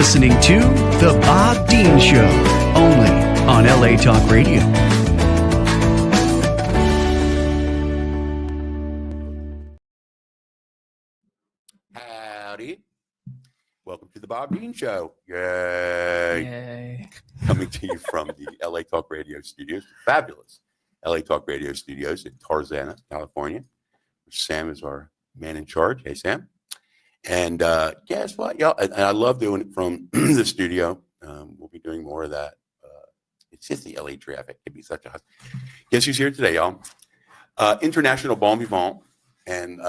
listening to The Bob Dean Show, only on LA Talk Radio. Howdy. Welcome to The Bob Dean Show. Yay. Coming to you from the LA Talk Radio studios, fabulous LA Talk Radio studios in Tarzana, California. Sam is our man in charge. Hey, Sam. And guess what, y'all? And I love doing it from the studio. We'll be doing more of that. It's just the LA traffic. It'd be such a hot. Guess who's here today, y'all? International Bon Vivant and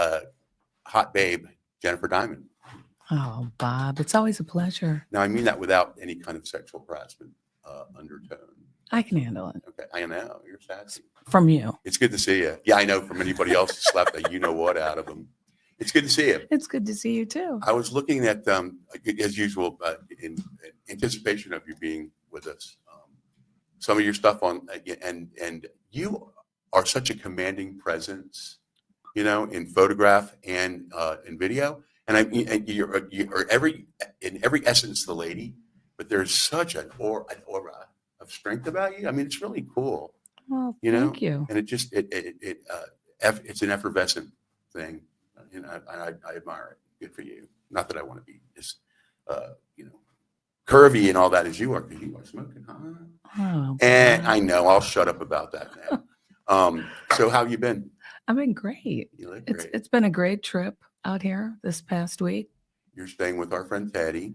hot babe, Jennifer Diamond. Oh, Bob, it's always a pleasure. Now, I mean that without any kind of sexual harassment undertone. I can handle it. Okay, I know. You're sassy. From you. It's good to see you. Yeah, I know from anybody else who slapped the you-know-what out of them. It's good to see you. It's good to see you, too. I was looking at, as usual, in anticipation of you being with us, some of your stuff on, and you are such a commanding presence, you know, in photograph and in video. And you're in every essence the lady, but there's such an aura of strength about you. I mean, it's really cool. Well, you know? thank you. And it just it's an effervescent thing. You know, I admire it. Good for you. Not that I want to be just curvy and all that as you are, because you are smoking, huh? Oh, And Bob. I know I'll shut up about that now. So how have you been? I've been great. You look great. It's been a great trip out here this past week. You're staying with our friend Teddy.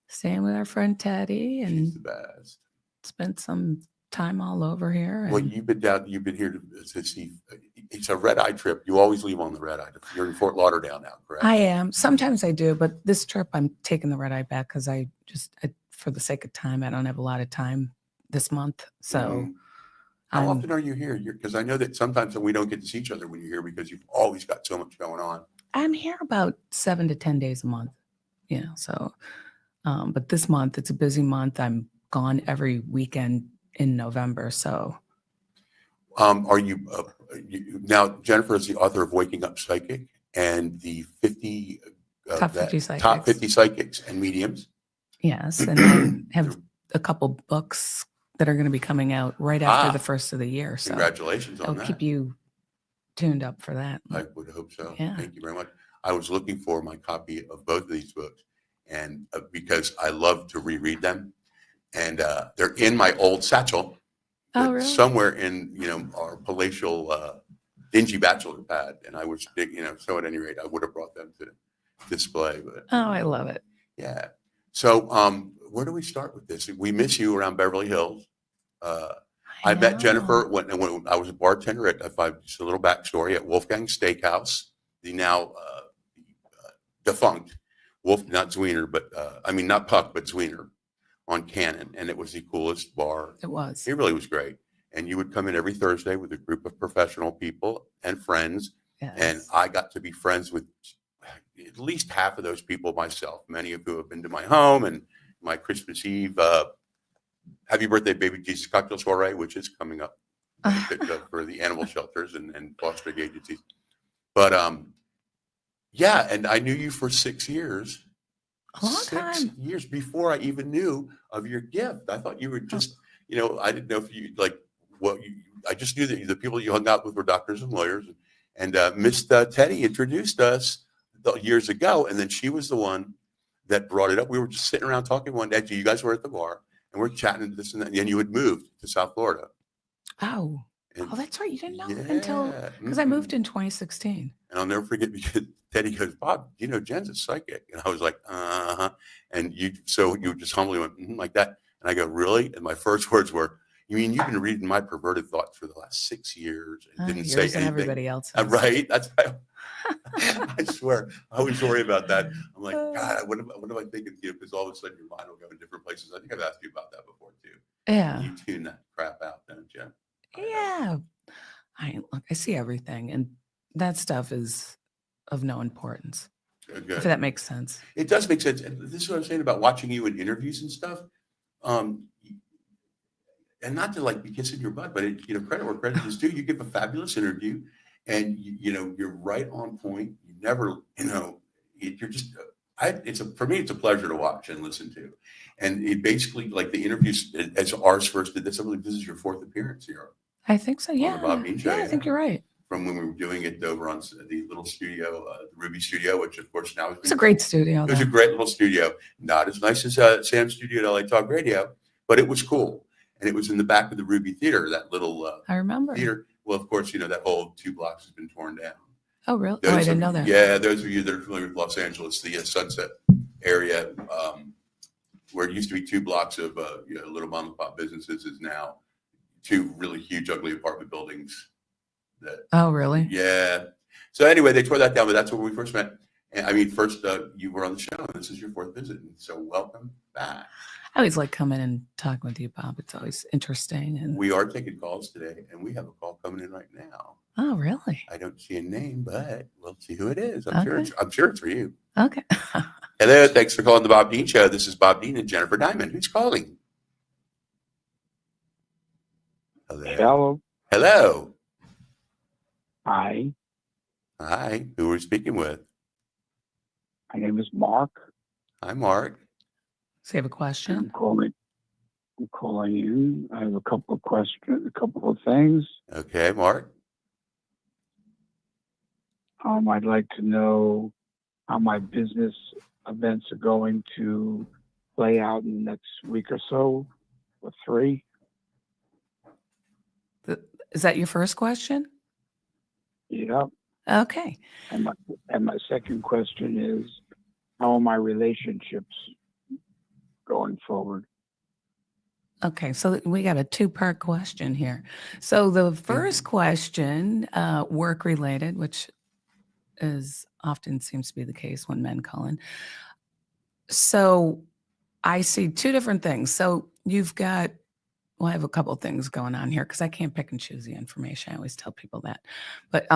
Staying with our friend Teddy She's and the best. spent some time all over here. Well, and- you've been here to see. It's a red eye trip. You always leave on the red eye. You're in Fort Lauderdale now, correct? I am. Sometimes I do, but this trip I'm taking the red eye back because for the sake of time, I don't have a lot of time this month. So Mhm. How often are you here? Because I know that sometimes we don't get to see each other when you're here because you've always got so much going on. I'm here about 7 to 10 days a month. So, but this month, it's a busy month. I'm gone every weekend in November. So, Are you now? Jennifer is the author of Waking Up Psychic and the 50 Top 50 top Psychics. 50 psychics and mediums. yes. And I have a couple books that are going to be coming out right after Ah. the first of the year. So Congratulations on I'll that. keep you tuned up for that. I would hope so. Yeah. Thank you very much. I was looking for my copy of both of these books, and because I love to reread them, and they're in my old satchel. Oh, But really? somewhere in our palatial dingy bachelor pad, and I was so at any rate I would have brought them to display. But Oh, I love it. yeah. So where do we start with this? We miss you around Beverly Hills. I met know. Jennifer when I was a bartender at just a little backstory at Wolfgang Steakhouse, the now defunct Wolf, not Zwiener, but I mean not Puck, but Zwiener on Cannon, and it was the coolest bar. It was. It really was great. And you would come in every Thursday with a group of professional people and friends. Yes. And I got to be friends with at least half of those people myself, many of who have been to my home and my Christmas Eve Happy Birthday Baby Jesus cocktail soiree, which is coming up for the animal shelters and fostering agencies. But yeah, and I knew you for 6 years. A long 6 time. years before I even knew of your gift. I thought you were just, I didn't know if you I just knew that the people you hung out with were doctors and lawyers. And Miss Teddy introduced us years ago. And then she was the one that brought it up. We were just sitting around talking one day. You guys were at the bar and we're chatting this and that. And then you had moved to South Florida. Oh. And Oh, that's right. You didn't know yeah, until because I moved in 2016. And I'll never forget because Teddy goes, Bob, Jen's a psychic. And I was like, uh-huh. And you just humbly went like that. And I go, really? And my first words were, you mean you've been reading my perverted thoughts for the last 6 years and didn't say Yours and anything? everybody else. Right? That's I swear. I always worry about that. I'm like, God, what am I thinking? Because all of a sudden your mind will go in different places. I think I've asked you about that before too. Yeah. You tune that crap out, don't you? Yeah. I see everything, and that stuff is of no importance. Good. If that makes sense. It does make sense. And this is what I'm saying about watching you in interviews and stuff. And not to be kissing your butt, but credit where credit is due. You give a fabulous interview, and you're right on point. You never, you're just For me, it's a pleasure to watch and listen to. And it basically, like the interviews, as ours first did this, I believe this is your fourth appearance here. I think so. Yeah. The Bob Dean Show, I think you're right. From when we were doing it over on the little studio, the Ruby Studio, which of course now it's a great studio. It was a great little studio. Not as nice as Sam's studio at LA Talk Radio, but it was cool. And it was in the back of the Ruby Theater, that little I remember theater. Well, of course, that whole 2 blocks has been torn down. Oh, really? I didn't know that. Yeah, those of you that are familiar with Los Angeles, the Sunset area, where it used to be 2 blocks of little mom and pop businesses, is now 2 really huge, ugly apartment buildings. Oh, really? Yeah. So anyway, they tore that down, but that's where we first met. And first you were on the show, and this is your 4th visit. So welcome back. I always like coming and talking with you, Bob. It's always interesting. And we are taking calls today, and we have a call coming in right now. Oh, really? I don't see a name, but we'll see who it is. I'm sure it's for you. Okay. Hello, thanks for calling the Bob Dean Show. This is Bob Dean and Jennifer Diamond. Who's calling? Hello. Hello. Hi. Hi. Who are we speaking with? My name is Mark. Hi, Mark. So you have a question? I'm calling you. I have a couple of questions, a couple of things. Okay, Mark. I'd like to know how my business events are going to play out in the next week or so, or 3. Is that your first question? Yeah. Okay. And my second question is, how are my relationships going forward? Okay, so we got a 2-part question here. So the first question, work related, which is often seems to be the case when men call in. So I see 2 different things. So you've got, I have a couple of things going on here because I can't pick and choose the information. I always tell people that. But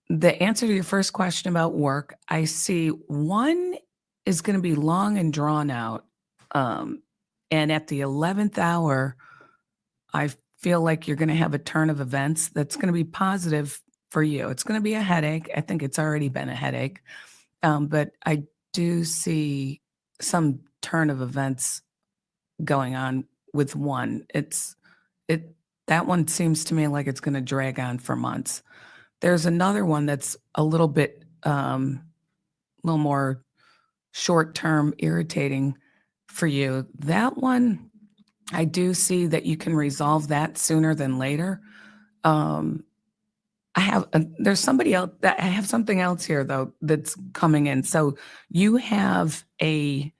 the answer to your first question about work, I see one is going to be long and drawn out. And at the 11th hour, I feel like you're going to have a turn of events that's going to be positive for you. It's going to be a headache. I think it's already been a headache. But I do see some turn of events going on with one. That one seems to me like it's going to drag on for months. There's another one that's a little bit, little more short-term irritating for you. That one, I do see that you can resolve that sooner than later. There's somebody else that I have something else here though that's coming in. So you have a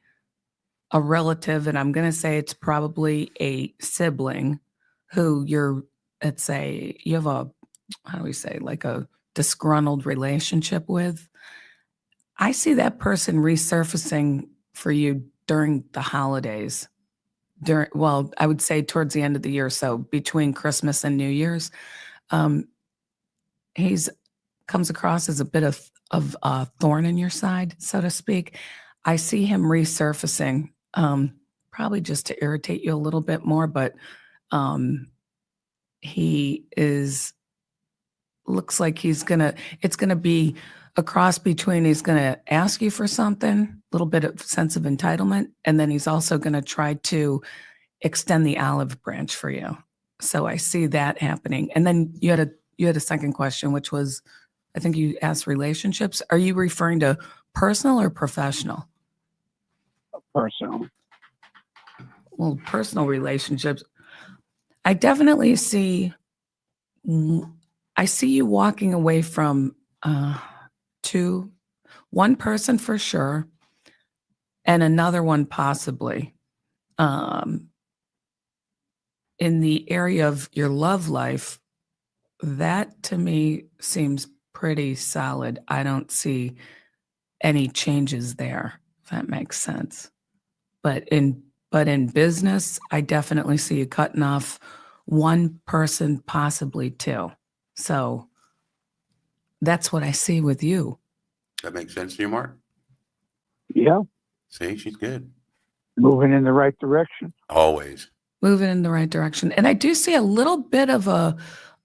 relative, and I'm going to say it's probably a sibling who you have a, how do we say, like a disgruntled relationship with. I see that person resurfacing for you during the holidays, I would say towards the end of the year. So between Christmas and New Year's, he's comes across as a bit of a thorn in your side, so to speak. I see him resurfacing, probably just to irritate you a little bit more, but looks like it's going to be a cross between, he's going to ask you for something, a little bit of sense of entitlement, and then he's also going to try to extend the olive branch for you. So I see that happening. And then you had a second question, which was, I think you asked relationships. Are you referring to personal or professional? Personal. Well, personal relationships, I definitely see you walking away from one person for sure, and another one possibly. In the area of your love life, that to me seems pretty solid. I don't see any changes there, if that makes sense. But in business, I definitely see you cutting off one person, possibly 2. So that's what I see with you. That makes sense to you, Mark? Yeah. See, she's good. Moving in the right direction. Always. Moving in the right direction. And I do see a little bit of a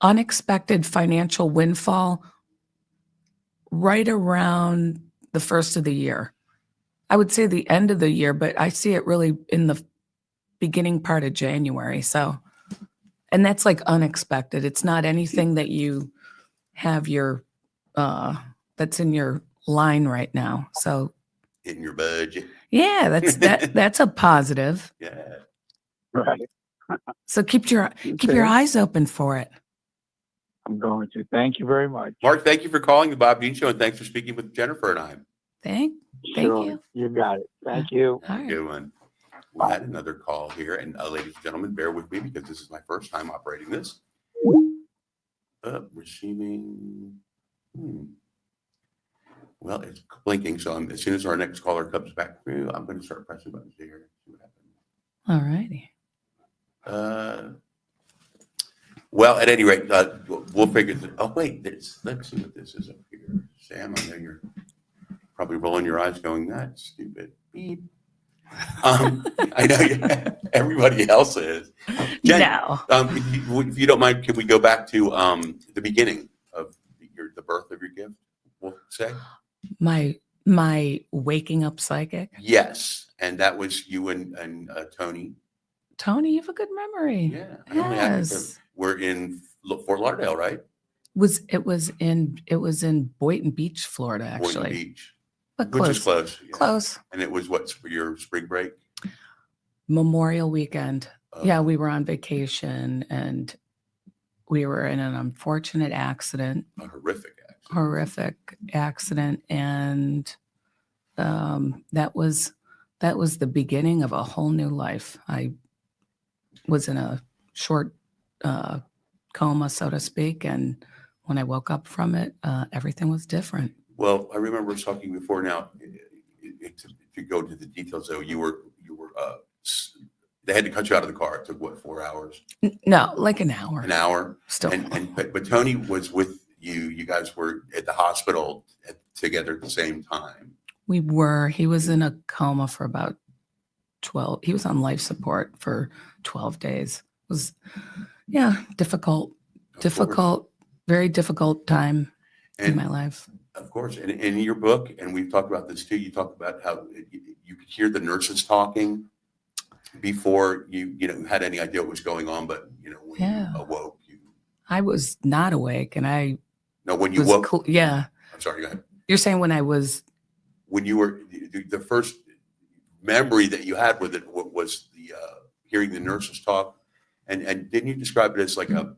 unexpected financial windfall right around the first of the year. I would say the end of the year, but I see it really in the beginning part of January. So, and that's like unexpected. It's not anything that you have that's in your line right now. So In your budget. yeah, that's a positive. Yeah. Right. So keep your Okay. eyes open for it. I'm going to. Thank you very much. Mark, thank you for calling the Bob Dean Show, and thanks for speaking with Jennifer and I. Thank Sure. you. You got it. Thank you. All right. Good one. We had another call here, and ladies and gentlemen, bear with me because this is my first time operating this. Receiving. Well, it's blinking, so as soon as our next caller comes back through, I'm going to start pressing buttons here. See what happens. All righty. Well, at any rate, we'll figure this. Oh, wait, let's see what this is up here. Sam, I know you're probably rolling your eyes going, that's stupid. Beep. I know everybody else is. Jen, No. if you don't mind, can we go back to the beginning of the birth of your gift, we'll say? My waking up psychic. Yes. And that was you and Tony. Tony, you have a good memory. Yeah. I only had- Yes. We're in Fort Lauderdale, right? It was in Boynton Beach, Florida, actually. Boynton Beach, But which close. is close. Yeah. Close. And it was what's for your spring break? Memorial weekend. Oh, Yeah, we were on vacation and we were in an unfortunate accident, a horrific accident. horrific accident, and that was the beginning of a whole new life. I was in a short coma, so to speak, and when I woke up from it, everything was different. Well, I remember us talking before. Now, to go to the details, though, you were. They had to cut you out of the car. It took what, 4 hours? No, like an hour. An hour. Still. But Tony was with you. You guys were at the hospital together at the same time. We were. He was in a coma for about 12. He was on life support for 12 days. It was, yeah, difficult, Of course. very difficult time in And my life. of course, and in your book, and we've talked about this too, you talk about how you could hear the nurses talking before you had any idea what was going on, but when Yeah. you awoke, I was not awake, and I when you was woke, yeah. I'm sorry, go ahead. You're saying when I was When you were the first memory that you had with it was the hearing the nurses talk, and didn't you describe it as like a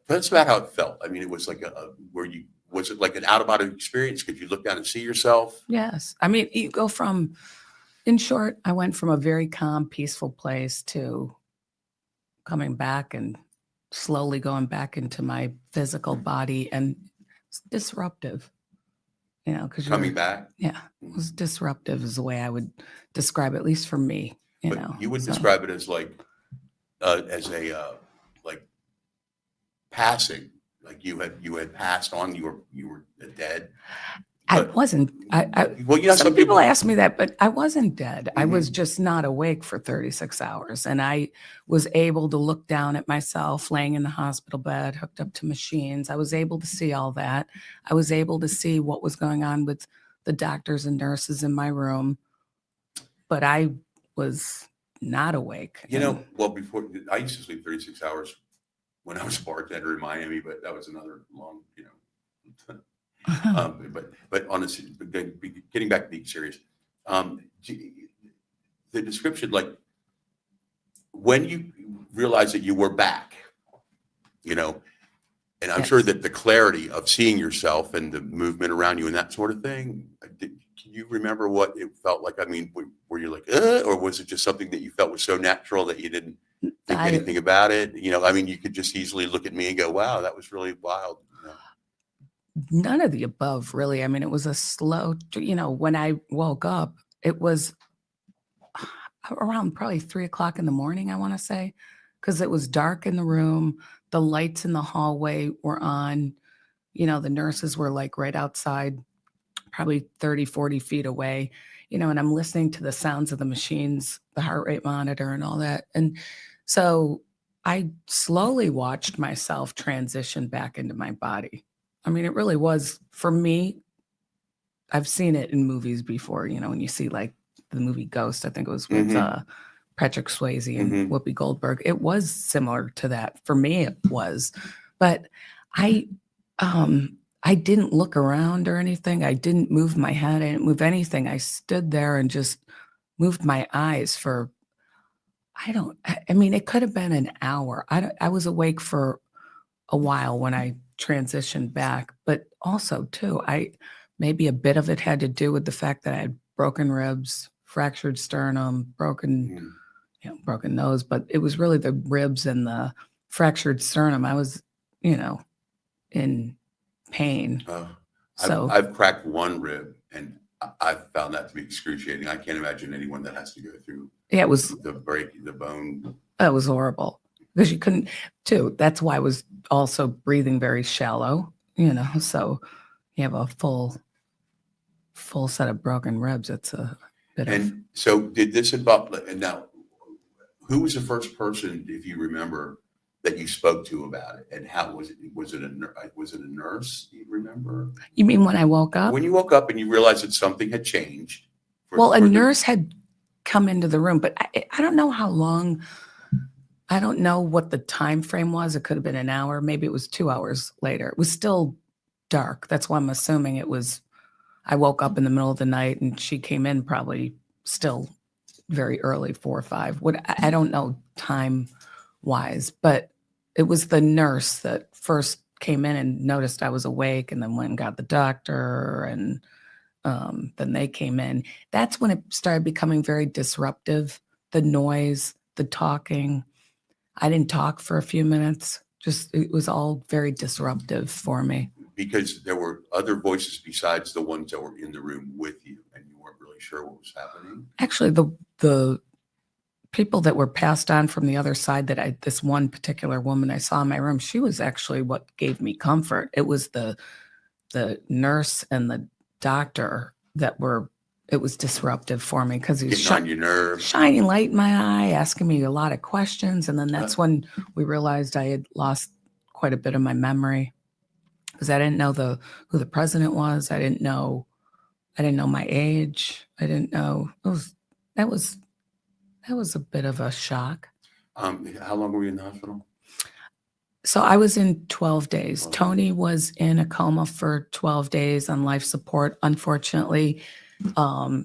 that's about how it felt. I mean, it was like was it like an out of body experience? Could you look down and see yourself? yes. I mean, you go from, in short, I went from a very calm, peaceful place to coming back and slowly going back into my physical body, and it's disruptive. Because Coming back, yeah, it was disruptive is the way I would describe it, at least for me. but you would so. describe it as like as a like passing, like you had passed on. You were dead. I But- wasn't. Well, Some people ask me that, but I wasn't dead. I Mhm. was just not awake for 36 hours. And I was able to look down at myself laying in the hospital bed, hooked up to machines. I was able to see all that. I was able to see what was going on with the doctors and nurses in my room. But I was not awake. Well, before I used to sleep 36 hours when I was a bartender in Miami, but that was another long, but honestly, getting back to being serious, the description, like when you realized that you were back, and I'm sure Yes. that the clarity of seeing yourself and the movement around you and that sort of thing, can you remember what it felt like? I mean, were you like, or was it just something that you felt was so natural that you didn't think anything about it? I mean, you could just easily look at me and go, wow, that was really wild. None of the above, really. I mean, it was a slow, when I woke up, it was around probably 3:00 in the morning, I want to say, because it was dark in the room. The lights in the hallway were on. The nurses were like right outside, probably 30, 40 feet away, and I'm listening to the sounds of the machines, the heart rate monitor and all that. And so I slowly watched myself transition back into my body. I mean, it really was, for me, I've seen it in movies before, when you see like the movie Ghost, I think it was with Patrick Swayze and Whoopi Goldberg. It was similar to that. For me, it was. But I didn't look around or anything. I didn't move my head. I didn't move anything. I stood there and just moved my eyes for, I mean, it could have been an hour. I was awake for a while when I transitioned back, but also too, maybe a bit of it had to do with the fact that I had broken ribs, fractured sternum, broken nose, but it was really the ribs and the fractured sternum. I was, in pain. So I've cracked one rib, and I've found that to be excruciating. I can't imagine anyone that has to go through it was the bone. It was horrible because you couldn't too. That's why I was also breathing very shallow, so you have a full set of broken ribs. It's a bit And so did this involve, and now who was the first person, if you remember, that you spoke to about it, and how was it? Was it a nurse? Do you remember? You mean when I woke up? When you woke up and you realized that something had changed? A nurse had come into the room, but I don't know how long. I don't know what the time frame was. It could have been an hour. Maybe it was 2 hours later. It was still dark. That's why I'm assuming it was. I woke up in the middle of the night and she came in probably still very early, 4 or 5. I don't know time wise, but it was the nurse that first came in and noticed I was awake, and then went and got the doctor, and then they came in. That's when it started becoming very disruptive. The noise, the talking. I didn't talk for a few minutes. It was all very disruptive for me. Because there were other voices besides the ones that were in the room with you, and you weren't really sure what was happening. Actually, the people that were passed on from the other side, this one particular woman I saw in my room, she was actually what gave me comfort. It was the nurse and the doctor it was disruptive for me, because he was Getting on your nerves. shining light in my eye, asking me a lot of questions. And then that's when we realized I had lost quite a bit of my memory, because I didn't know who the president was. I didn't know my age. I didn't know. That was a bit of a shock. How long were you in the hospital? So I was in 12 days. Tony was in a coma for 12 days on life support. Unfortunately, I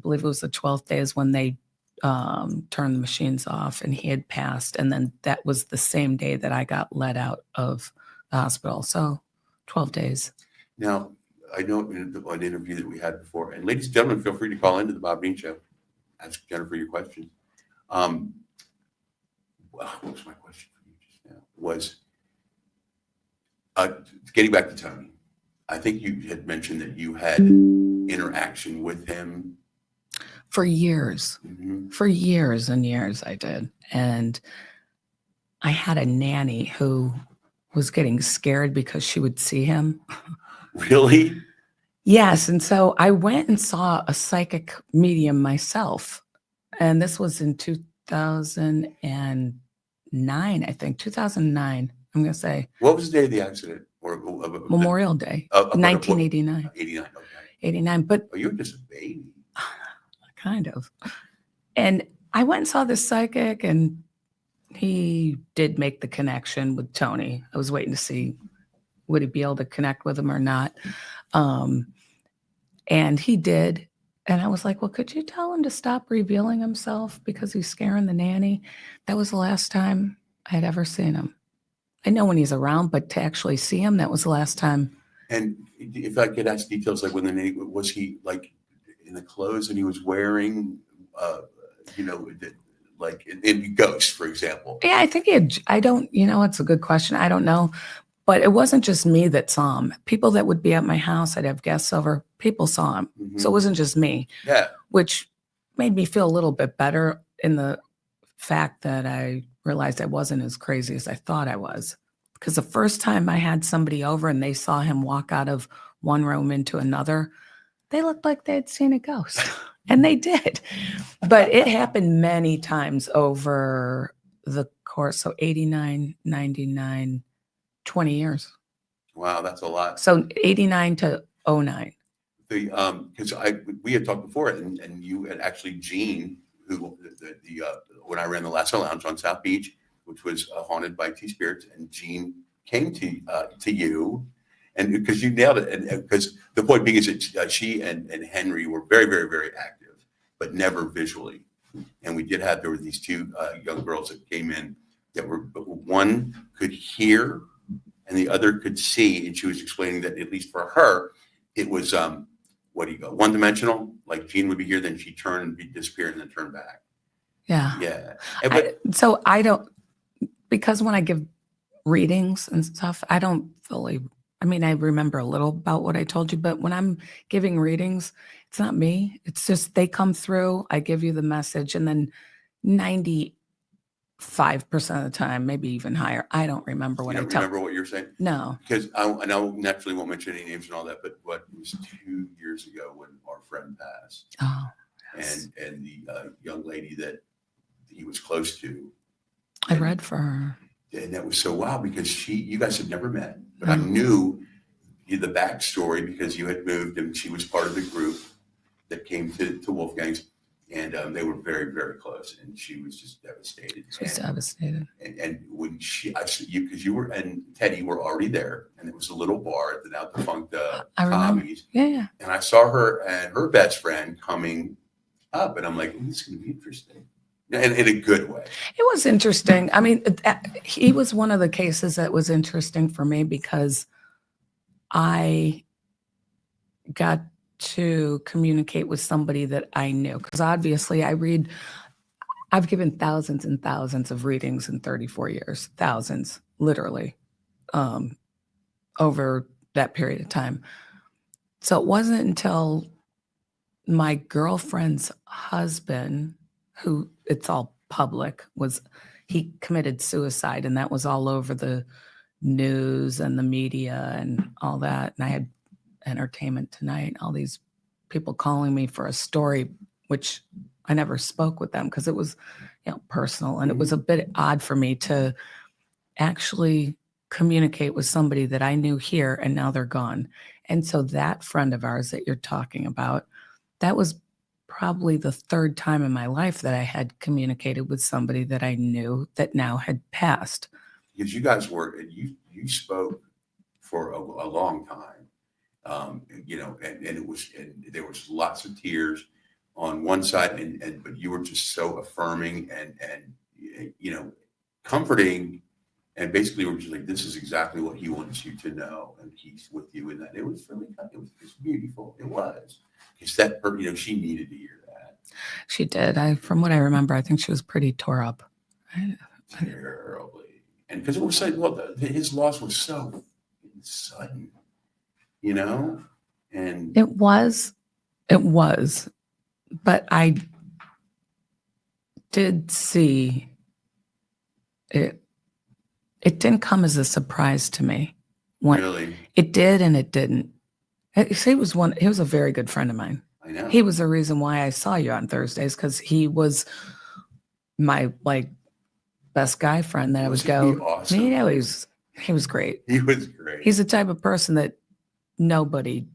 believe it was the 12th day is when they turned the machines off, and he had passed. And then that was the same day that I got let out of the hospital. So 12 days. Now, I know in an interview that we had before, and ladies and gentlemen, feel free to call into the Bob Dean Show. Ask Jennifer your questions. What was my question for you just now? Was getting back to Tony. I think you had mentioned that you had interaction with him for years. For years and years, I did. And I had a nanny who was getting scared because she would see him. Really? Yes. And so I went and saw a psychic medium myself. And this was in 2009, I think. 2009, I'm going to say. What was the day of the accident? Memorial Day, 1989. 89, okay. 89. But you were just a baby. Kind of. And I went and saw this psychic, and he did make the connection with Tony. I was waiting to see, would he be able to connect with him or not? And he did. And I was like, well, could you tell him to stop revealing himself because he's scaring the nanny? That was the last time I had ever seen him. I know when he's around, but to actually see him, that was the last time. And if I could ask details, like when the nanny, was he like in the clothes that he was wearing, like in Ghost, for example? Yeah, I think it's a good question. I don't know. But it wasn't just me that saw him. People that would be at my house, I'd have guests over, people saw him. So it wasn't just me. Yeah. Which made me feel a little bit better in the fact that I realized I wasn't as crazy as I thought I was. Because the first time I had somebody over and they saw him walk out of one room into another, they looked like they'd seen a ghost. And they did. But it happened many times over the course. So 89, 99, 20 years. Wow, that's a lot. So 89 to 09. because we had talked before, and you had actually Gene, who when I ran the Lasso Lounge on South Beach, which was haunted by Tea Spirits, and Gene came to you, and because you nailed it, and because the point being is that she and Henry were very, very, very active, but never visually. And there were these two young girls that came in that were, one could hear and the other could see, and she was explaining that at least for her, it was one dimensional. Like Gene would be here, then she'd turn and disappear, and then turn back. Yeah. Yeah. But So I don't, because when I give readings and stuff, I don't fully, I mean, I remember a little about what I told you, but when I'm giving readings, it's not me. It's just they come through, I give you the message, and then 95% of the time, maybe even higher, I don't remember what you I don't tell. remember what you're saying? No. Because I know naturally won't mention any names and all that, but it was 2 years ago when our friend passed, Oh, yes. and the young lady that he was close to. I read for her. And that was so wild because you guys had never met, but I No. knew the backstory because you had moved and she was part of the group that came to Wolfgang's, and they were very, very close, and she was just devastated. She was devastated. And when because you were and Teddy were already there, and it was a little bar at the now defunct I remember. Tommy's, Yeah. and I saw her and her best friend coming up, and I'm like, this is going to be interesting. In a good way. It was interesting. I mean, he was one of the cases that was interesting for me because I got to communicate with somebody that I knew. Because obviously I've given thousands and thousands of readings in 34 years, thousands, literally, over that period of time. So it wasn't until my girlfriend's husband, who it's all public, he committed suicide, and that was all over the news and the media and all that. And I had Entertainment Tonight, all these people calling me for a story, which I never spoke with them because it was, personal. And it was a bit odd for me to actually communicate with somebody that I knew here and now they're gone. And so that friend of ours that you're talking about, that was probably the third time in my life that I had communicated with somebody that I knew that now had passed. Because you guys you spoke for a long time, and there was lots of tears on one side, but you were just so affirming and comforting, and basically were just like, this is exactly what he wants you to know, and he's with you in that. It was just beautiful. It was. Because that, she needed to hear that. She did. From what I remember, I think she was pretty tore up. Terribly. And because it was his loss was so sudden, and it was, but I did see it. It didn't come as a surprise to me. Really? It did and it didn't. He was a very good friend of mine. I know. He was the reason why I saw you on Thursdays, because he was my best guy friend that I would go. Awesome. He was great. He was great. He's the type of person that nobody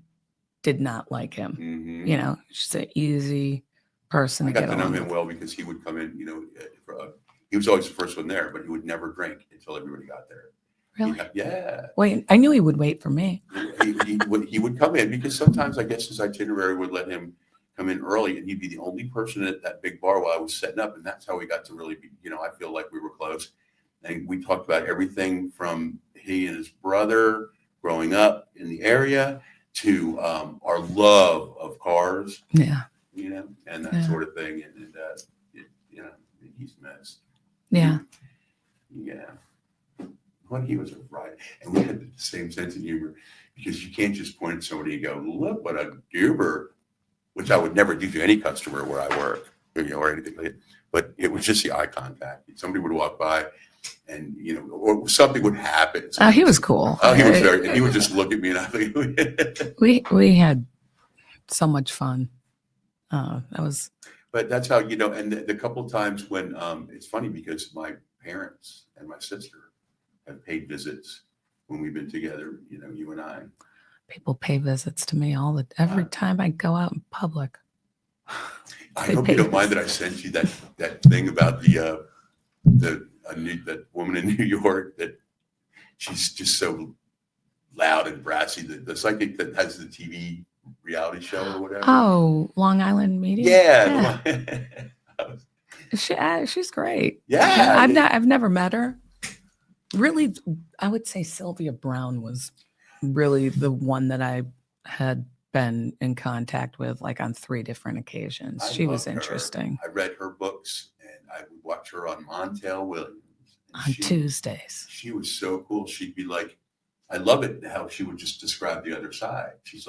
did not like him. Mm-hmm. Just an easy person. I got to know along him with. well because he would come in. He was always the first one there, but he would never drink until everybody got there. Really? Yeah. Wait, I knew he would wait for me. He would come in because sometimes I guess his itinerary would let him come in early, and he'd be the only person at that big bar while I was setting up, and that's how we got to really be. I feel like we were close, and we talked about everything from he and his brother growing up in the area to our love of cars. Yeah. And that sort of thing, and he's missed. Yeah. Yeah. Well, he was a riot, and we had the same sense of humor because you can't just point at somebody and go, "Look what a goober," which I would never do to any customer where I work, or anything like that. But it was just the eye contact. Somebody would walk by, and or something would happen. Oh, he was cool. Oh, he was very. And he would just look at me, and I think we had so much fun. That was. But that's how and the couple of times when it's funny because my parents and my sister have paid visits when we've been together, you and I. People pay visits to me every time I go out in public. I They hope you pay don't mind that I sent you that thing about that woman in New York that she's just so loud and brassy. The psychic that has the TV reality show or whatever. Oh, Long Island Media. Yeah. She's great. Yeah. I've never met her. Really, I would say Sylvia Brown was really the one that I had been in contact with, like on 3 different occasions. I She was loved her. interesting. I read her books and I would watch her on Montel Williams. And On Tuesdays. She was so cool. She'd be like, I love it how she would just describe the other side. She's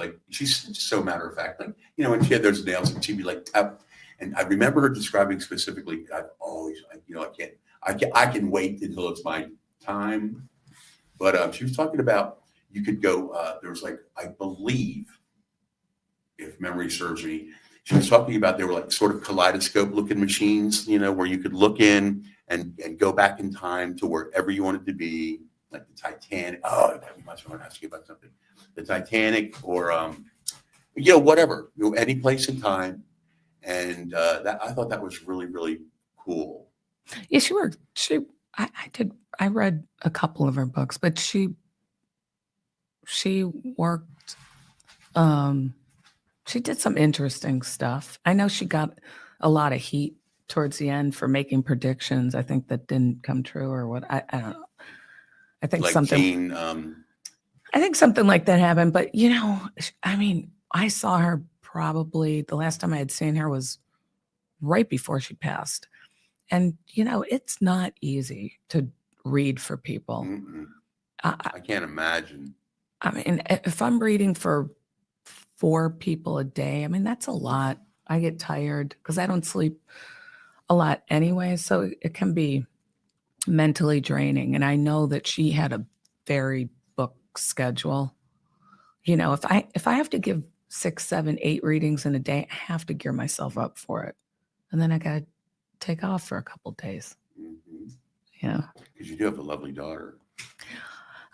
so matter of fact, like, when she had those nails and she'd be like, tap. And I remember her describing specifically, I've always, I can wait until it's my time. But she was talking about, you could go, there was like, I believe, if memory serves me, she was talking about, they were like sort of kaleidoscope looking machines, where you could look in and go back in time to wherever you wanted to be, like the Titanic. Oh, we must want to ask you about something. The Titanic or, whatever, any place in time. And I thought that was really, really cool. Yeah, I read a couple of her books, but she worked, she did some interesting stuff. I know she got a lot of heat towards the end for making predictions. I think that didn't come true or what. I don't know. I think Like something. I think something like that happened. But I saw her probably the last time I had seen her was right before she passed, and it's not easy to read for people. I can't imagine. I mean, if I'm reading for 4 people a day, that's a lot. I get tired because I don't sleep a lot anyway. So it can be mentally draining. And I know that she had a very booked schedule. If I have to give 6, 7, 8 readings in a day, I have to gear myself up for it. And then I got to take off for a couple of days. Mm-hmm. Yeah. Because you do have a lovely daughter.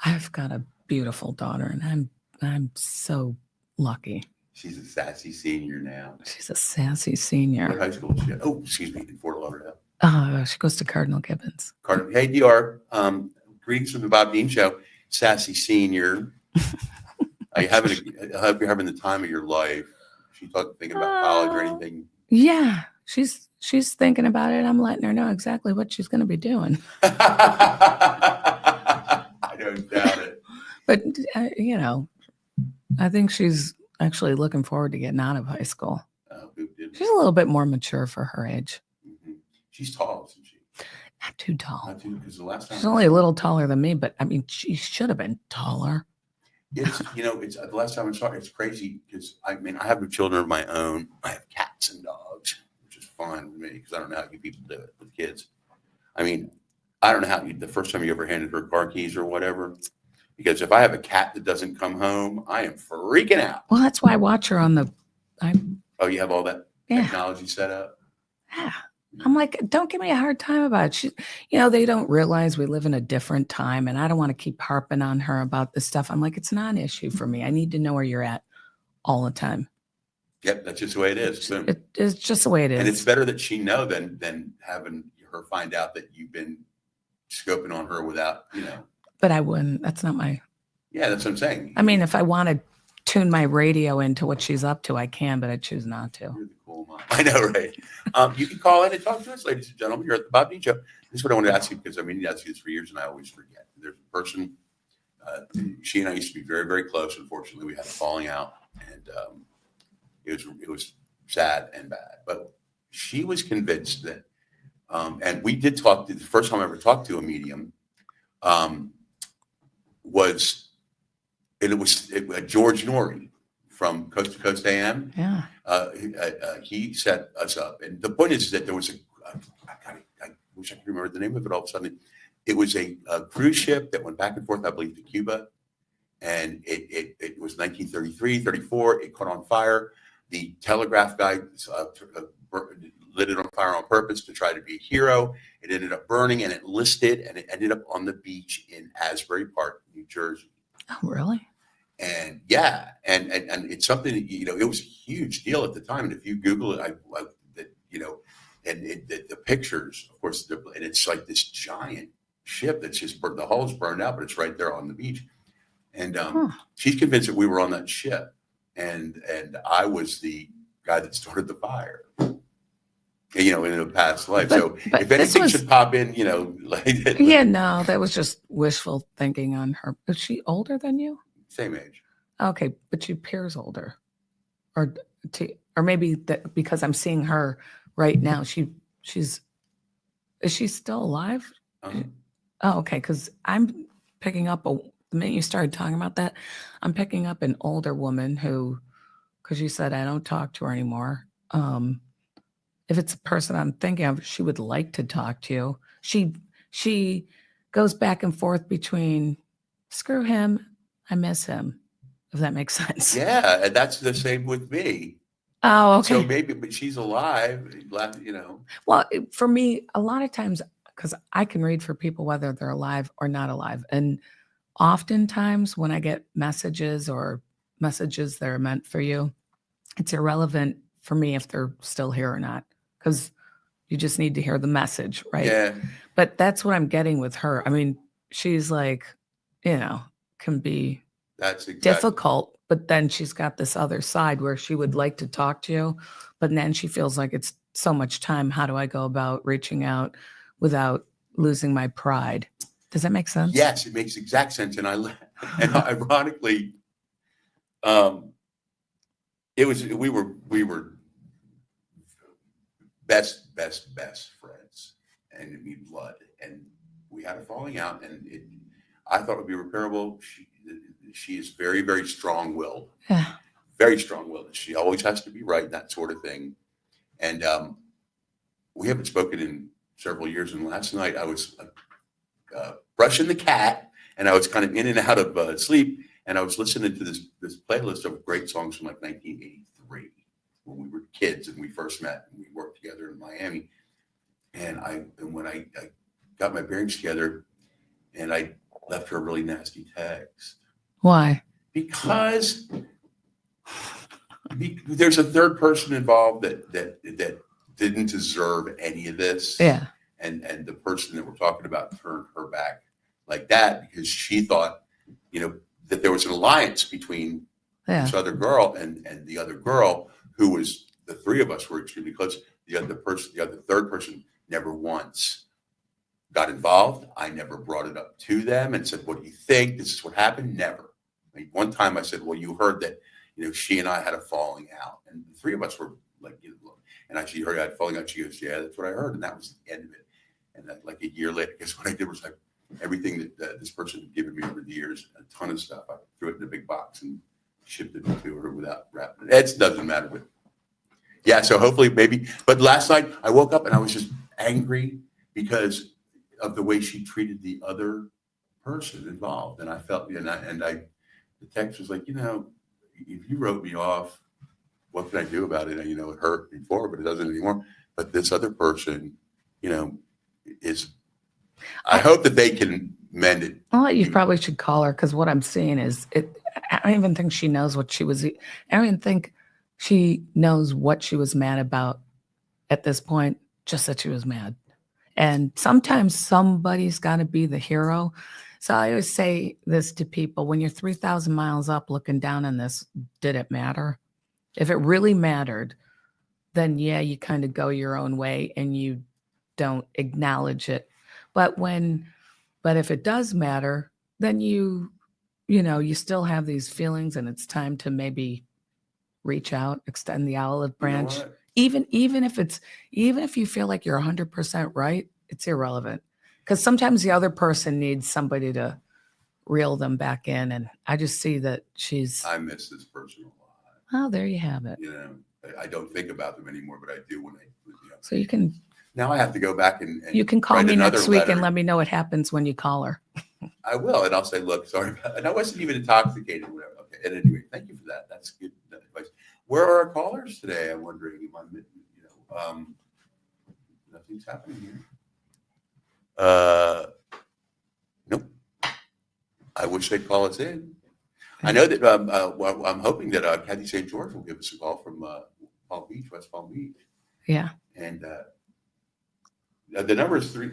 I've got a beautiful daughter, and I'm so lucky. She's a sassy senior now. She's a sassy senior. What high school is she at? Oh, excuse me, in Fort Lauderdale. She goes to Cardinal Gibbons. Hey, DR. Greetings from the Bob Dean Show. Sassy senior. I hope you're having the time of your life. She's thinking about college or anything. Yeah, she's thinking about it. I'm letting her know exactly what she's going to be doing. I don't doubt it. But I think she's actually looking forward to getting out of high school. She's a little bit more mature for her age. Mm-hmm. She's tall, isn't she? Not too tall. Not too, because the last time she's only a little taller than me, but she should have been taller. It's the last time I saw her, it's crazy because I have children of my own. I have cats and dogs, which is fine with me because I don't know how you people do it with kids. I don't know how the first time you ever handed her car keys or whatever, because if I have a cat that doesn't come home, I am freaking out. Well, that's why I watch her on the. Oh, you have all that technology set up? Yeah. I'm like, don't give me a hard time about it. They don't realize we live in a different time, and I don't want to keep harping on her about this stuff. I'm like, it's not an issue for me. I need to know where you're at all the time. Yep, that's just the way it is. It's just the way it is. And it's better that she know than having her find out that you've been scoping on her without, But I wouldn't. That's not my. Yeah, that's what I'm saying. If I want to tune my radio into what she's up to, I can, but I choose not to. You're the cool mom. I know, right? You can call in and talk to us, ladies and gentlemen. You're at the Bob Dean Show. This is what I wanted to ask you because I asked you this for years and I always forget. There's a person, she and I used to be very, very close. Unfortunately, we had a falling out, and it was sad and bad. But she was convinced that, and we did talk. The first time I ever talked to a medium was George Norrie from Coast to Coast AM. Yeah. He set us up. And the point is that there was I wish I could remember the name of it all of a sudden. It was a cruise ship that went back and forth, I believe, to Cuba. And it was 1933, 34. It caught on fire. The telegraph guy lit it on fire on purpose to try to be a hero. It ended up burning and it listed and it ended up on the beach in Asbury Park, New Jersey. Oh, really? And yeah, and it's something that, it was a huge deal at the time. And if you Google it, the pictures, of course, and it's like this giant ship that's just the hull's burned out, but it's right there on the beach. And she's convinced that we were on that ship, and I was the guy that started the fire. In a past life. So but if anything should pop in, Yeah, no, that was just wishful thinking on her. Is she older than you? Same age. Okay, but she appears older, or maybe that because I'm seeing her right now. Is she still alive? Uh-huh. Oh, okay. Because I'm picking up the minute you started talking about that, I'm picking up an older woman who, because you said I don't talk to her anymore. If it's a person I'm thinking of, she would like to talk to you. She goes back and forth between screw him, I miss him, if that makes sense. Yeah, and that's the same with me. Oh, okay. So maybe, but she's alive. Well, for me, a lot of times, because I can read for people whether they're alive or not alive, and oftentimes when I get messages that are meant for you, it's irrelevant for me if they're still here or not, because you just need to hear the message, right? Yeah. But that's what I'm getting with her. I mean, she's like, can be difficult, but then she's got this other side where she would like to talk to you, but then she feels like it's so much time. How do I go about reaching out without losing my pride? Does that make sense? Yes, it makes exact sense. And ironically, we were best friends, and we blood, and we had a falling out, and I thought it would be repairable. She is very, very strong-willed, very strong-willed. She always has to be right, that sort of thing. And we haven't spoken in several years. And last night I was brushing the cat, and I was kind of in and out of sleep, and I was listening to this playlist of great songs from like 1983 when we were kids and we first met and we worked together in Miami. And when I got my bearings together, and I left her a really nasty text. Why? Because there's a third person involved that didn't deserve any of this. Yeah. And the person that we're talking about turned her back like that because she thought, that there was an alliance between this other girl and the other girl, who was, the three of us were extremely close. The third person never once got involved. I never brought it up to them and said, what do you think? This is what happened? Never. One time I said, well, you heard that, she and I had a falling out. And the three of us were like, and she heard I had falling out. She goes, yeah, that's what I heard. And that was the end of it. And then like a year later, guess what I did was everything that this person had given me over the years, a ton of stuff, I threw it in a big box and shipped it to her without wrapping it. It doesn't matter. But yeah, so hopefully maybe. But last night I woke up and I was just angry because of the way she treated the other person involved. And I felt, the text was like, if you wrote me off, what can I do about it? It hurt before, but it doesn't anymore. But this other person, I hope that they can mend it. Well, you probably should call her, because what I'm seeing is I don't even think she knows what she was. I don't even think she knows what she was mad about at this point, just that she was mad. And sometimes somebody's got to be the hero. So I always say this to people: when you're 3,000 miles up looking down on this, did it matter? If it really mattered, then yeah, you kind of go your own way and you don't acknowledge it. But if it does matter, then you still have these feelings, and it's time to maybe reach out, extend the olive branch. Even if you feel like you're 100% right, it's irrelevant, because sometimes the other person needs somebody to reel them back in. And I just see that I miss this person a lot. Oh, there you have it. I don't think about them anymore, but I do when So you can. Now I have to go back and you can call me next week letter. And let me know what happens when you call her. I will, and I'll say, look, sorry, and I wasn't even intoxicated. Whatever. Okay. And anyway, thank you for that. That's good advice. Where are our callers today? I'm wondering. Nothing's happening here. Nope. I wish they'd call us in. I know that. Well, I'm hoping that Kathy St. George will give us a call from Palm Beach, West Palm Beach, Yeah. and the number is three.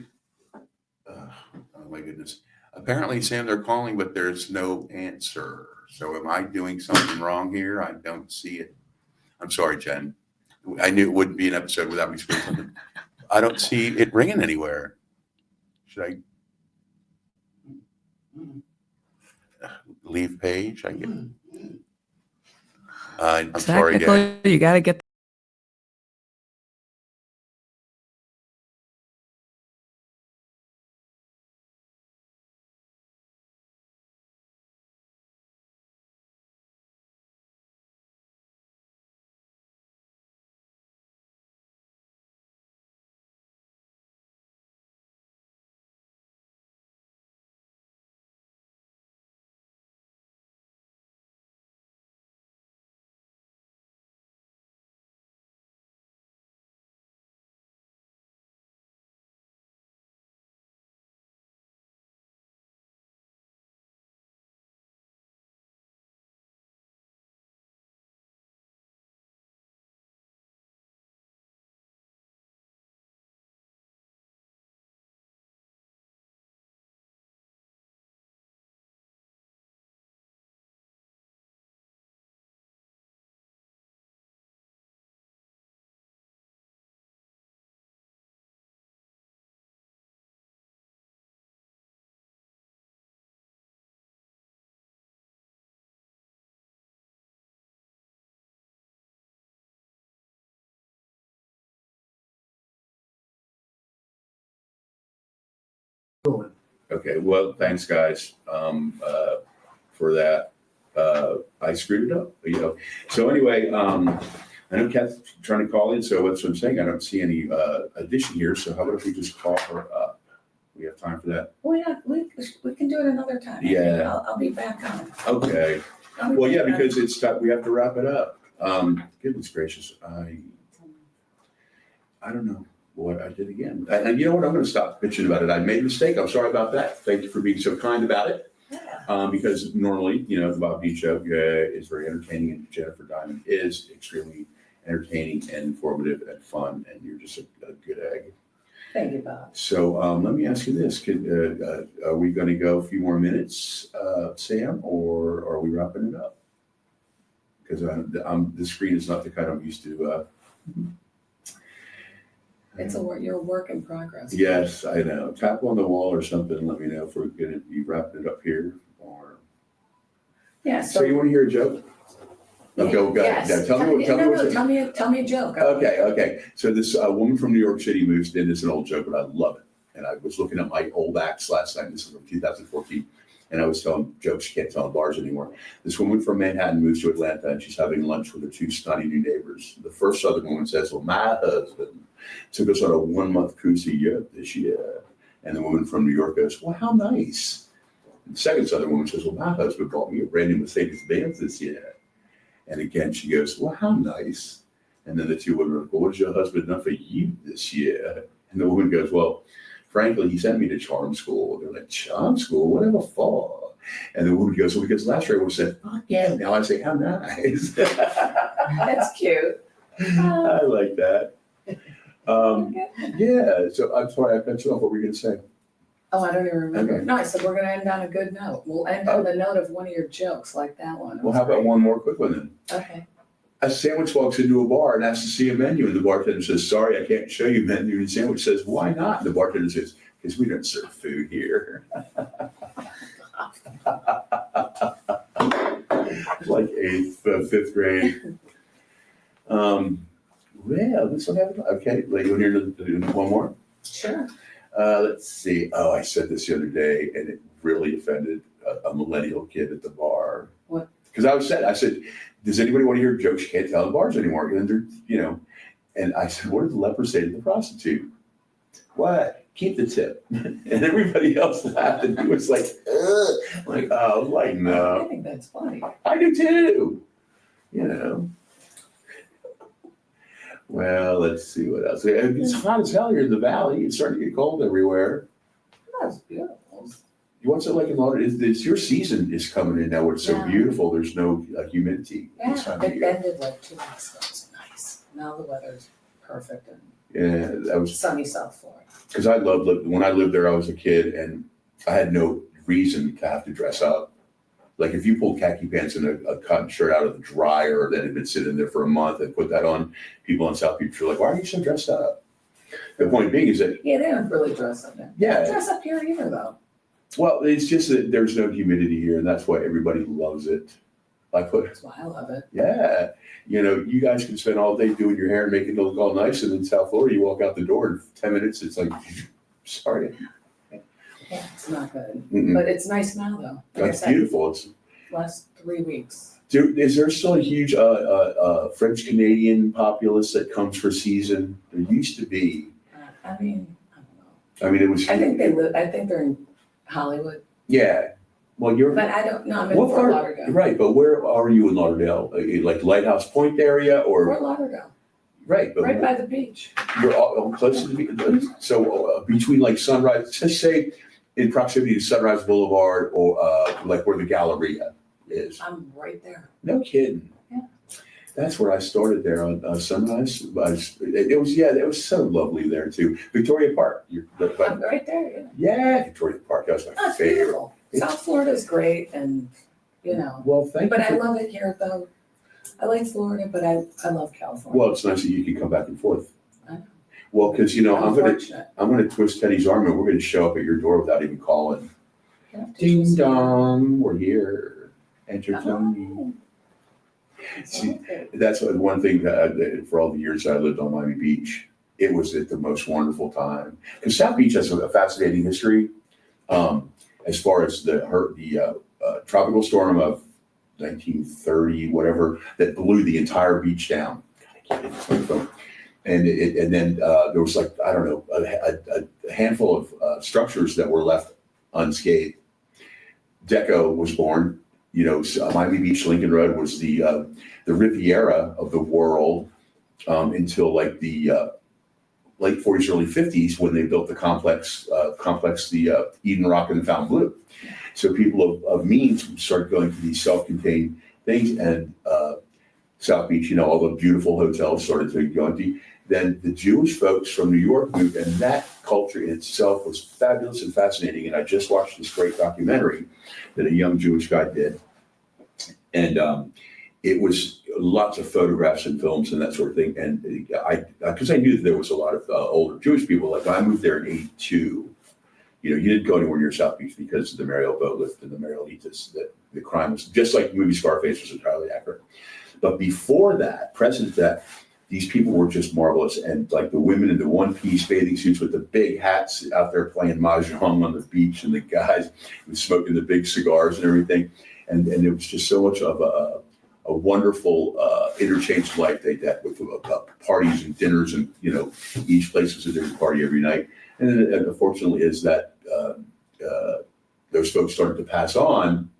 Oh my goodness! Apparently, Sam, they're calling, but there's no answer. So, am I doing something wrong here? I don't see it. I'm sorry, Jen. I knew it wouldn't be an episode without me screwing something. I don't see it ringing anywhere. Should I leave page? I get. I'm sorry, Technically, gang. you got to get. Okay, well, thanks, guys, for that. I screwed it up, So anyway, I know Kath's trying to call in, so that's what I'm saying. I don't see any addition here. So how about if we just call her up? We have time for that? Well, yeah, we can do it another time. Yeah. I'll be back on. Okay. Well, yeah, because we have to wrap it up. Goodness gracious, I don't know what I did again. And you know what? I'm going to stop bitching about it. I made a mistake. I'm sorry about that. Thank you for being so kind about it. Yeah. Because normally, the Bob Beach Show is very entertaining, and Jennifer Diamond is extremely entertaining and informative and fun, and you're just a good egg. Thank you, Bob. So let me ask you this: are we going to go a few more minutes, Sam, or are we wrapping it up? Because the screen is not the kind I'm used to. It's your work in progress. Yes, I know. Tap on the wall or something. Let me know if we're going to be wrapping it up here. Or Yeah. so you want to hear a joke? Okay, well, go ahead. Yes. Tell me a joke. Okay. So this woman from New York City moves in. It's an old joke, but I love it. And I was looking at my old acts last night. This is from 2014. And I was telling jokes she can't tell in bars anymore. This woman from Manhattan moves to Atlanta, and she's having lunch with her two snotty new neighbors. The first Southern woman says, well, my husband took us on a 1-month cruise to Europe this year. And the woman from New York goes, well, how nice. And the second Southern woman says, well, my husband bought me a brand new Mercedes-Benz this year. And again, she goes, well, how nice. And then the two women go, what has your husband done for you this year? And the woman goes, well, frankly, he sent me to charm school. They're like, charm school? Whatever for? And the woman goes, well, because last year I said, oh, yeah. Now I say, how nice. That's cute. I like that. Yeah. So I'm sorry, I cut you off. What were you going to say? Oh, I don't even remember. Okay. No, I said we're going to end on a good note. We'll end on the note of one of your jokes, like that one. Well, how about one more quick one then? Okay. A sandwich walks into a bar and asks to see a menu, and the bartender says, sorry, I can't show you menu. And the sandwich says, why not? And the bartender says, because we don't serve food here. Like fifth grade. Well, this one happened. Okay, like you want to hear one more? Sure. Let's see. Oh, I said this the other day, and it really offended a millennial kid at the bar. What? Because I said, does anybody want to hear jokes you can't tell in bars anymore? And they're, and I said, what did the leper say to the prostitute? What? Keep the tip. And everybody else laughed, and he was like, ugh. Like, oh, like, no. I think that's funny. I do too. Well, let's see what else. It's hot as hell here in the valley. It's starting to get cold everywhere. That's beautiful. What's it like in Lauderdale? It's your season is coming in now where it's so Yeah. beautiful. There's no humidity this Yeah, time of it year. ended like 2 weeks ago. It's nice. Now the weather's perfect and Yeah, that was sunny South Florida. because I loved when I lived there. I was a kid and I had no reason to have to dress up. Like if you pulled khaki pants and a cotton shirt out of the dryer that had been sitting there for a month and put that on, people on South Beach were like, "Why are you so dressed up?" The point being is that Yeah, they don't really dress up there. Yeah. They don't dress up here either though. well, it's just that there's no humidity here, and that's why everybody loves it. I put That's why I love it. Yeah, you guys can spend all day doing your hair and making it look all nice, and in South Florida, you walk out the door in 10 minutes, it's like, sorry. Yeah, it's not good. Mm-mm. But it's nice now though. Like I That's said, beautiful. It's, last 3 weeks. dude, is there still a huge French Canadian populace that comes for season? There used to be. I mean, I don't know. I mean, it was. I think they're in Hollywood, Yeah. Well, you're. but I don't know. I'm in What Fort part? Lauderdale. Right, but where are you in Lauderdale? Like Lighthouse Point area, or Fort Lauderdale, right? But right by the beach. you're all close to the beach. So between like Sunrise, just say in proximity to Sunrise Boulevard, or like where the Galleria is. I'm right there. No kidding. Yeah. That's where I started there on Sunrise. It was so lovely there too. Victoria Park. I'm right there. Yeah. Yeah, Victoria Park. That was my Oh, it's favorite. beautiful. South Florida is great, and Well, thank But you. I love it here though. I like Florida, but I love California. Well, it's nice that you can come back and forth. I know. Well, because I'm I'm fortunate. gonna twist Teddy's arm and we're gonna show up at your door without even calling. You don't have to Ding choose. dong, we're here. Enter Tony. Oh, it's See, okay. That's one thing that for all the years I lived on Miami Beach, it was at the most wonderful time. Because South Beach has a fascinating history, as far as the tropical storm of 1930, whatever, that blew the entire beach down. And then there was like, I don't know, a handful of structures that were left unscathed. Deco was born. Miami Beach, Lincoln Road was the Riviera of the world until like the late 40s, early 50s when they built the complex, the Eden Rock and the Fontainebleau. So people of means started going to these self-contained things, and South Beach, all the beautiful hotels started to go empty. Then the Jewish folks from New York moved, and that culture in itself was fabulous and fascinating. And I just watched this great documentary that a young Jewish guy did. And it was lots of photographs and films and that sort of thing. And because I knew that there was a lot of older Jewish people, like when I moved there in '82, you didn't go anywhere near South Beach because of the Mariel boat lift and the Marielitas, that the crime was just like the movie Scarface was entirely accurate. But before that, precedent to that, these people were just marvelous. And like the women in the one-piece bathing suits with the big hats out there playing mahjong on the beach, and the guys smoking the big cigars and everything. And it was just so much of a wonderful interchange life they had with parties and dinners, and each place was a different party every night. And then unfortunately is that those folks started to pass on.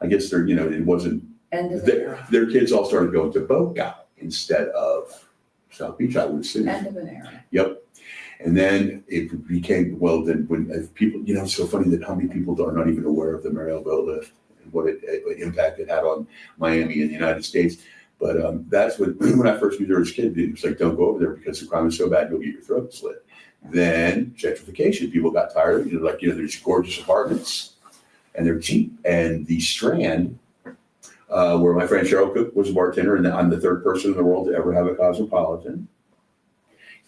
I guess it wasn't End of an era. their kids all started going to Boca instead of South Beach, I would assume. End of an era. Yep. And then it became, well, then if people, it's so funny that how many people are not even aware of the Mariel boat lift and what impact it had on Miami and the United States. But that's when I first moved there as a kid, it was like, don't go over there because the crime is so bad, you'll get your throat slit. Then gentrification, people got tired of it. There's gorgeous apartments and they're cheap. And the Strand, where my friend Cheryl Cook was a bartender, and I'm the third person in the world to ever have a Cosmopolitan.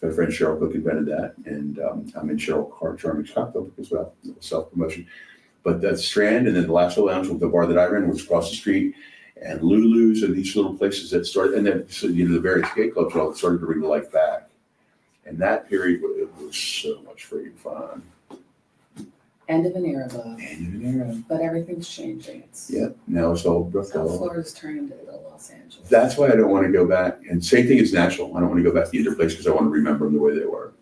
My friend Cheryl Cook invented that, and I'm in Cheryl Charming's cocktail book as well, self-promotion. But that Strand, and then the Lasso Lounge, with the bar that I ran, was across the street, and Lulu's, and these little places that started, and then the various gay clubs all started to bring the life back. And that period, it was so much freaking fun. End of an era, though. End of an era. But everything's changing. It's Yep, now it's all South Brookville. Florida's turning into little Los Angeles. That's why I don't want to go back. And same thing as Nashville. I don't want to go back to either place because I want to remember them the way they were.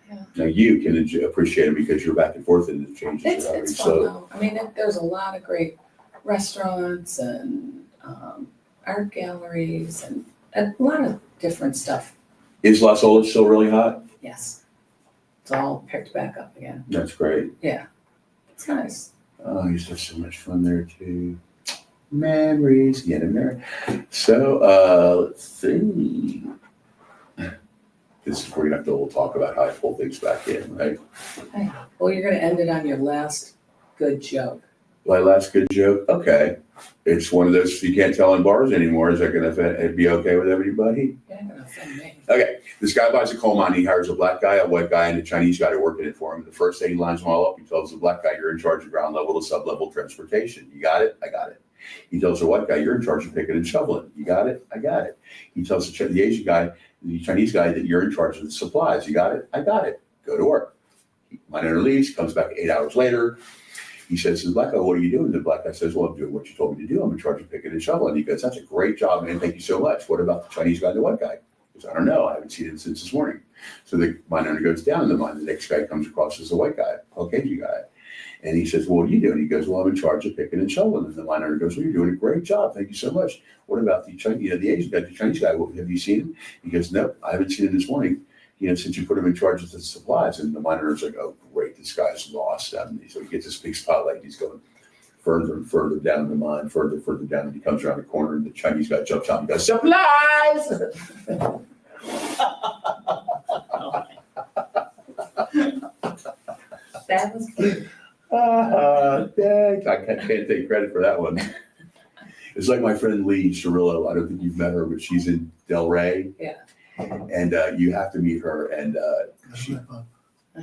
Yeah. Now you can appreciate them because you're back and forth and the changes It's are happening. fun So though. I mean, there's a lot of great restaurants and art galleries and a lot of different stuff. is Las Olas still really hot? Yes. It's all picked back up again. That's great. Yeah. It's nice. Oh, I used to have so much fun there too. Memories getting there. So let's see. This is where you have to talk about how I pull things back in, right? Hey, well, you're going to end it on your last good joke. My last good joke. Okay, it's one of those you can't tell in bars anymore. Is that going to be okay with everybody? You're not going to offend me. Okay, this guy buys a coal mine. He hires a black guy, a white guy, and a Chinese guy to work in it for him. The first day he lines them all up, he tells the black guy, "You're in charge of ground level to sub-level transportation." You got it? I got it. He tells the white guy, "You're in charge of picking and shoveling." You got it? I got it. He tells the Asian guy, the Chinese guy, that you're in charge of the supplies. You got it? I got it. Go to work. Miner leaves, comes back 8 hours later. He says to the black guy, "What are you doing?" The black guy says, "Well, I'm doing what you told me to do. I'm in charge of picking and shoveling." He goes, "That's a great job, man. Thank you so much. What about the Chinese guy and the white guy?" He goes, "I don't know. I haven't seen him since this morning." So the mine owner goes down in the mine. The next guy comes across as the white guy, Caucasian guy. And he says, "Well, what are you doing?" He goes, "Well, I'm in charge of picking and shoveling." And the mine owner goes, "Well, you're doing a great job. Thank you so much. What about the Chinese, the Asian guy, the Chinese guy? Well, have you seen him?" He goes, "Nope, I haven't seen him this morning, since you put him in charge of the supplies." And the mine owner's like, "Oh, great, this guy's lost." And so he gets this big spotlight. He's going further and further down in the mine, further down. And he comes around the corner and the Chinese guy jumps out and goes, "Supplies!" That was good. I can't take credit for that one. It's like my friend Lee Cirillo. I don't think you've met her, but she's in Del Rey. Yeah. And you have to meet her. And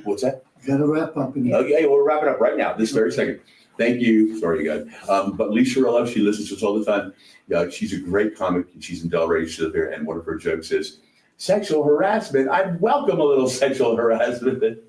what's that? Got to wrap up. Okay, we'll wrap it up right now, this very second. Thank you. Sorry, you guys. But Lee Cirillo, she listens to us all the time. Yeah, she's a great comic. She's in Del Rey. She's up there. And one of her jokes is, "Sexual harassment. I'd welcome a little sexual harassment."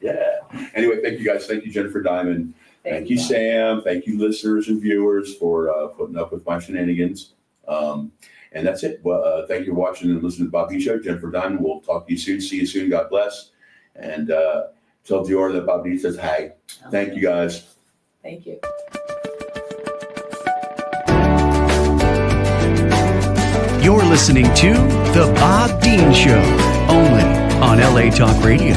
Yeah. Anyway, thank you guys. Thank you, Jennifer Diamond. Thank you, Bob. Sam. Thank you, listeners and viewers, for putting up with my shenanigans. And that's it. Well, thank you for watching and listening to the Bob B. Show. Jennifer Diamond, we'll talk to you soon. See you soon. God bless. And tell Dior that Bob B. says hi. Thank you, guys. Thank you. You're listening to The Bob Dean Show, only on LA Talk Radio.